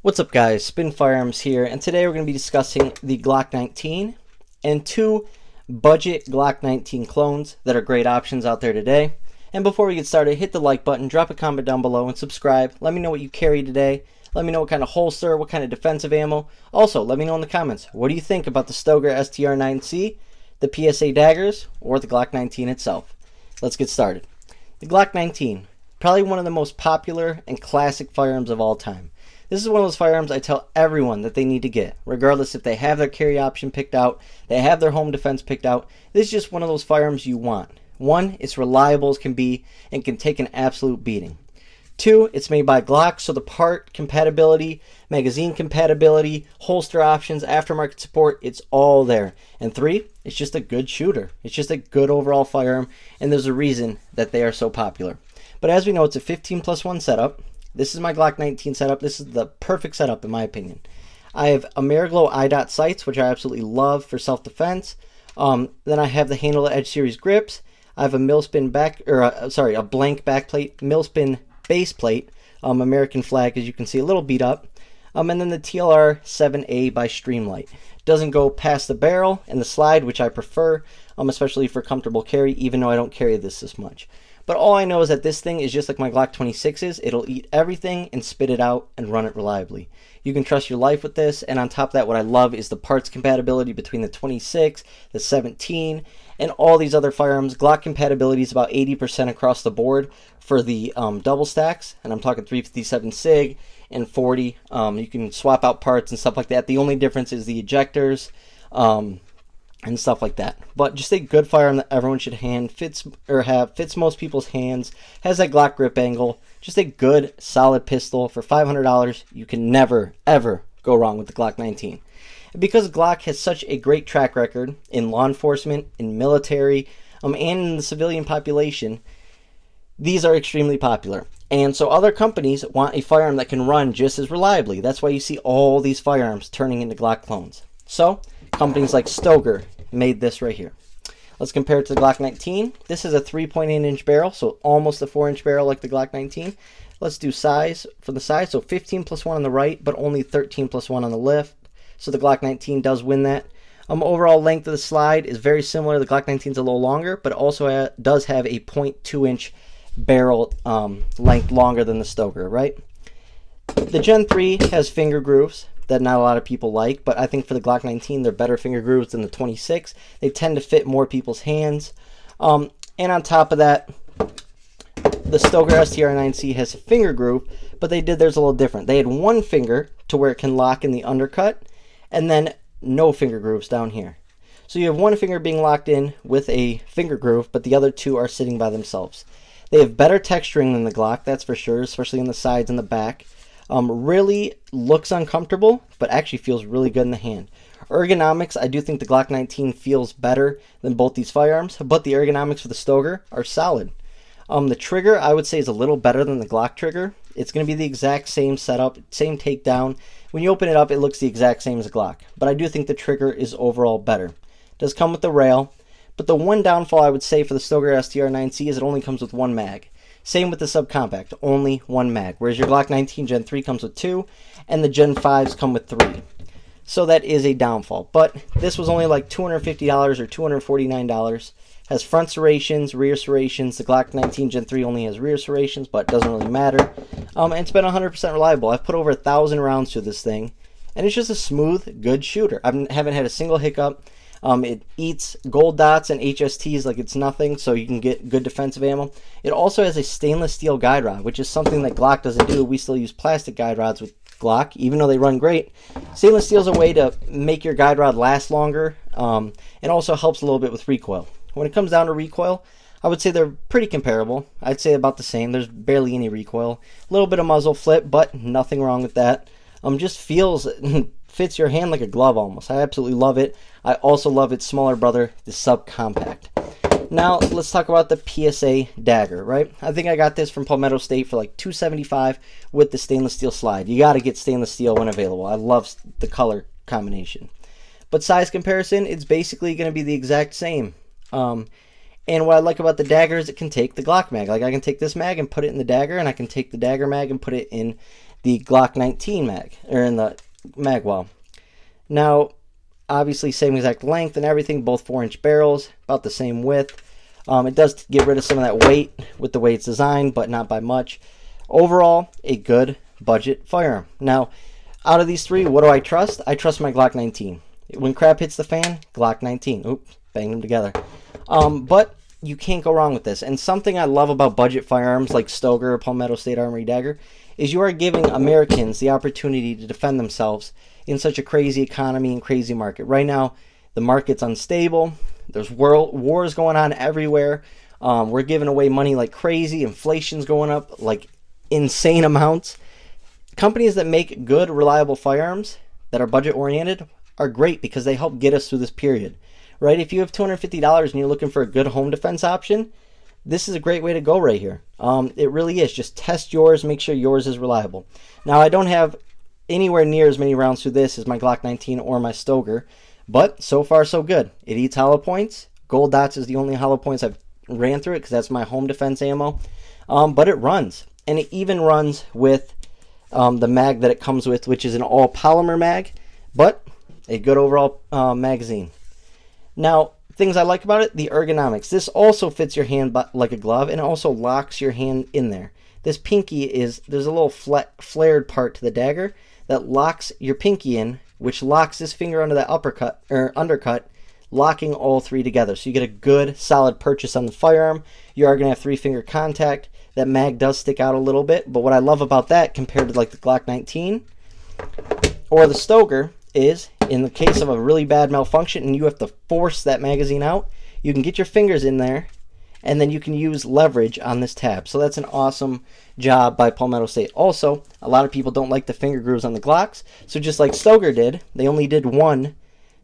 What's up guys, Spin Firearms here, and today we're going to be discussing the Glock 19 and two budget Glock 19 clones that are great options out there today. And before we get started, hit the like button, drop a comment down below, and subscribe. Let me know what you carry today. Let me know what kind of holster, what kind of defensive ammo. Also, let me know in the comments, what do you think about the Stoeger STR-9C, the PSA Daggers, or the Glock 19 itself? Let's get started. The Glock 19, probably one of the most popular and classic firearms of all time. This is one of those firearms I tell everyone that they need to get, regardless if they have their carry option picked out, they have their home defense picked out. This is just one of those firearms you want. One, it's reliable as can be and can take an absolute beating. Two, it's made by Glock, so the part compatibility, magazine compatibility, holster options, aftermarket support, it's all there. And three, it's just a good shooter. It's just a good overall firearm, and there's a reason that they are so popular. But as we know, it's a 15+1 setup. This is my Glock 19 setup. This is the perfect setup in my opinion. I have Ameriglow IDOT sights, which I absolutely love for self-defense. Then I have the Handle Edge series grips. I have a millspin a blank backplate, millspin base plate, American flag, as you can see, a little beat up. And then the TLR 7A by Streamlight. Doesn't go past the barrel and the slide, which I prefer, especially for comfortable carry, even though I don't carry this much. But all I know is that this thing is just like my Glock 26s. It'll eat everything and spit it out and run it reliably. You can trust your life with this, and on top of that, what I love is the parts compatibility between the 26, the 17, and all these other firearms. Glock compatibility is about 80% across the board for the double stacks, and I'm talking 357 SIG and 40. You can swap out parts and stuff like that. The only difference is the ejectors, and stuff like that. But just a good firearm that everyone should fits most people's hands, has that Glock grip angle, just a good solid pistol for $500. You can never ever go wrong with the Glock 19. And because Glock has such a great track record in law enforcement, in military, and in the civilian population, these are extremely popular. And so other companies want a firearm that can run just as reliably. That's why you see all these firearms turning into Glock clones. So companies like Stoeger made this right here. Let's compare it to the Glock 19. This is a 3.8-inch barrel, so almost a 4-inch barrel like the Glock 19. Let's do size for the size. So 15+1 on the right, but only 13+1 on the left. So the Glock 19 does win that. Overall length of the slide is very similar. The Glock 19 is a little longer, but also does have a 0.2-inch barrel length longer than the Stoeger, right? The Gen 3 has finger grooves that not a lot of people like, but I think for the Glock 19, they're better finger grooves than the 26. They tend to fit more people's hands. And on top of that, the Stoeger STR-9C has a finger groove, but they did theirs a little different. They had one finger to where it can lock in the undercut, and then no finger grooves down here. So you have one finger being locked in with a finger groove, but the other two are sitting by themselves. They have better texturing than the Glock, that's for sure, especially on the sides and the back. Really looks uncomfortable, but actually feels really good in the hand. Ergonomics, I do think the Glock 19 feels better than both these firearms, but the ergonomics for the Stoeger are solid. The trigger, I would say, is a little better than the Glock trigger. It's going to be the exact same setup, same takedown. When you open it up, it looks the exact same as a Glock, but I do think the trigger is overall better. It does come with the rail, but the one downfall I would say for the Stoeger STR-9C is it only comes with one mag. Same with the subcompact, only one mag, whereas your Glock 19 Gen 3 comes with two, and the Gen 5s come with three. So that is a downfall, but this was only like $250 or $249. Has front serrations, rear serrations. The Glock 19 Gen 3 only has rear serrations, but it doesn't really matter. And it's been 100% reliable. I've put over 1,000 rounds through this thing, and it's just a smooth, good shooter. I haven't had a single hiccup. It eats gold dots and HSTs like it's nothing, so you can get good defensive ammo. It also has a stainless steel guide rod, which is something that Glock doesn't do. We still use plastic guide rods with Glock, even though they run great. Stainless steel is a way to make your guide rod last longer, and also helps a little bit with recoil. When it comes down to recoil, I would say they're pretty comparable. I'd say about the same. There's barely any recoil. A little bit of muzzle flip, but nothing wrong with that. Just feels fits your hand like a glove almost. I absolutely love it. I also love its smaller brother, the subcompact. Now let's talk about the PSA Dagger, right? I think I got this from Palmetto State for like $275 with the stainless steel slide. You got to get stainless steel when available. I love the color combination. But size comparison, it's basically going to be the exact same. And what I like about the Dagger is it can take the Glock mag. Like I can take this mag and put it in the Dagger, and I can take the Dagger mag and put it in the Glock 19 mag, or in the mag well. Now, obviously same exact length and everything, both 4-inch barrels, about the same width. It does get rid of some of that weight with the way it's designed, but not by much. Overall, a good budget firearm. Now, out of these three, what do I trust? I trust my Glock 19. When crap hits the fan, Glock 19. Oops, bang them together. But you can't go wrong with this. And something I love about budget firearms like Stoeger or Palmetto State Armory Dagger is you are giving Americans the opportunity to defend themselves in such a crazy economy and crazy market. Right now, the market's unstable. There's world wars going on everywhere. We're giving away money like crazy. Inflation's going up like insane amounts. Companies that make good, reliable firearms that are budget oriented are great because they help get us through this period. Right? If you have $250 and you're looking for a good home defense option, this is a great way to go right here. It really is. Just test yours, make sure yours is reliable. Now, I don't have anywhere near as many rounds through this as my Glock 19 or my Stoeger, but so far so good. It eats hollow points. Gold dots is the only hollow points I've ran through it because that's my home defense ammo. But it runs, and it even runs with the mag that it comes with, which is an all polymer mag, but a good overall magazine. Now, things I like about it, the ergonomics. This also fits your hand like a glove, and it also locks your hand in there. This pinky there's a little flared part to the dagger that locks your pinky in, which locks this finger under that undercut, locking all three together. So you get a good, solid purchase on the firearm. You are going to have 3-finger contact. That mag does stick out a little bit, but what I love about that compared to like the Glock 19 or the Stoeger is, in the case of a really bad malfunction and you have to force that magazine out, you can get your fingers in there and then you can use leverage on this tab. So that's an awesome job by Palmetto State. Also, a lot of people don't like the finger grooves on the Glocks, so just like Stoeger did, they only did one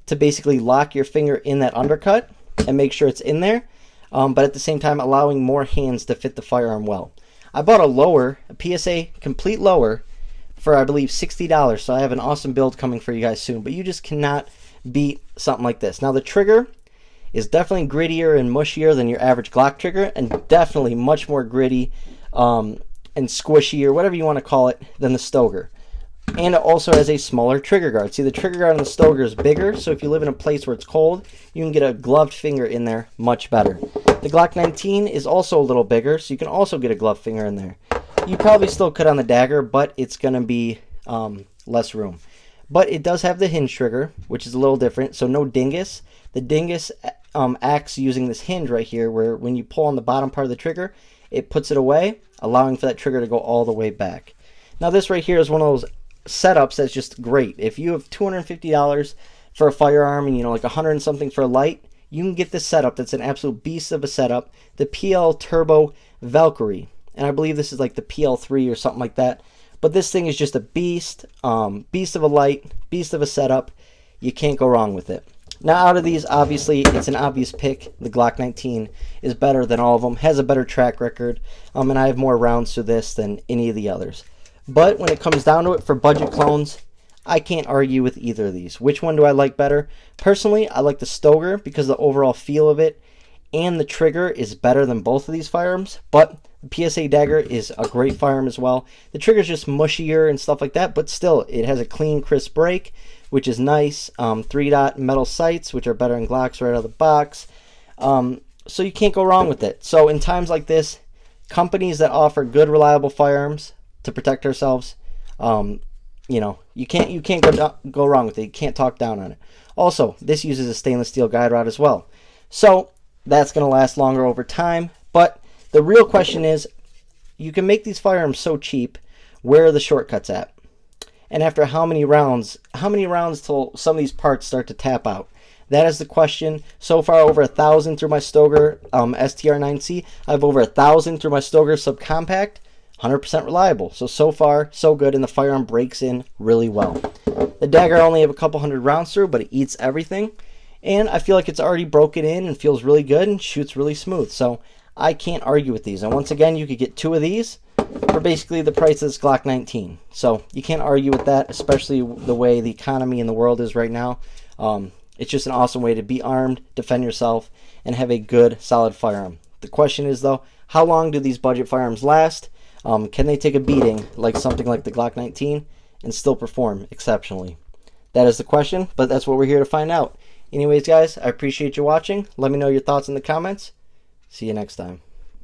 to basically lock your finger in that undercut and make sure it's in there, but at the same time allowing more hands to fit the firearm well. I bought a PSA complete lower, for I believe $60, so I have an awesome build coming for you guys soon, but you just cannot beat something like this. Now the trigger is definitely grittier and mushier than your average Glock trigger, and definitely much more gritty and squishy, or whatever you want to call it, than the Stoeger. And it also has a smaller trigger guard. See, the trigger guard on the Stoeger is bigger, so if you live in a place where it's cold, you can get a gloved finger in there much better. The Glock 19 is also a little bigger, so you can also get a gloved finger in there. You probably still could on the Dagger, but it's going to be less room. But it does have the hinge trigger, which is a little different, so no dingus. The dingus acts using this hinge right here, where when you pull on the bottom part of the trigger, it puts it away, allowing for that trigger to go all the way back. Now this right here is one of those setups that's just great. If you have $250 for a firearm and like 100 and something for a light, you can get this setup that's an absolute beast of a setup, the PL Turbo Valkyrie. And I believe this is like the PL3 or something like that. But this thing is just a beast, beast of a light, beast of a setup. You can't go wrong with it. Now out of these, obviously, it's an obvious pick. The Glock 19 is better than all of them, has a better track record, and I have more rounds to this than any of the others. But when it comes down to it for budget clones, I can't argue with either of these. Which one do I like better? Personally, I like the Stoeger because the overall feel of it and the trigger is better than both of these firearms, but the PSA Dagger is a great firearm as well. The trigger's just mushier and stuff like that, but still, it has a clean, crisp break, which is nice. 3-dot metal sights, which are better than Glocks right out of the box. So you can't go wrong with it. So in times like this, companies that offer good, reliable firearms to protect ourselves, you can't go wrong with it. You can't talk down on it. Also, this uses a stainless steel guide rod as well. So that's going to last longer over time. But the real question is, you can make these firearms so cheap, where are the shortcuts at? And after how many rounds till some of these parts start to tap out? That is the question. So far, over 1,000 through my Stoeger STR-9C. I have over 1,000 through my Stoeger Subcompact. 100% reliable. So far, so good, and the firearm breaks in really well. The Dagger I only have a couple hundred rounds through, but it eats everything. And I feel like it's already broken in and feels really good and shoots really smooth. So I can't argue with these. And once again, you could get 2 of these for basically the price of this Glock 19. So you can't argue with that, especially the way the economy in the world is right now. It's just an awesome way to be armed, defend yourself, and have a good, solid firearm. The question is, though, how long do these budget firearms last? Can they take a beating like something like the Glock 19 and still perform exceptionally? That is the question, but that's what we're here to find out. Anyways, guys, I appreciate you watching. Let me know your thoughts in the comments. See you next time.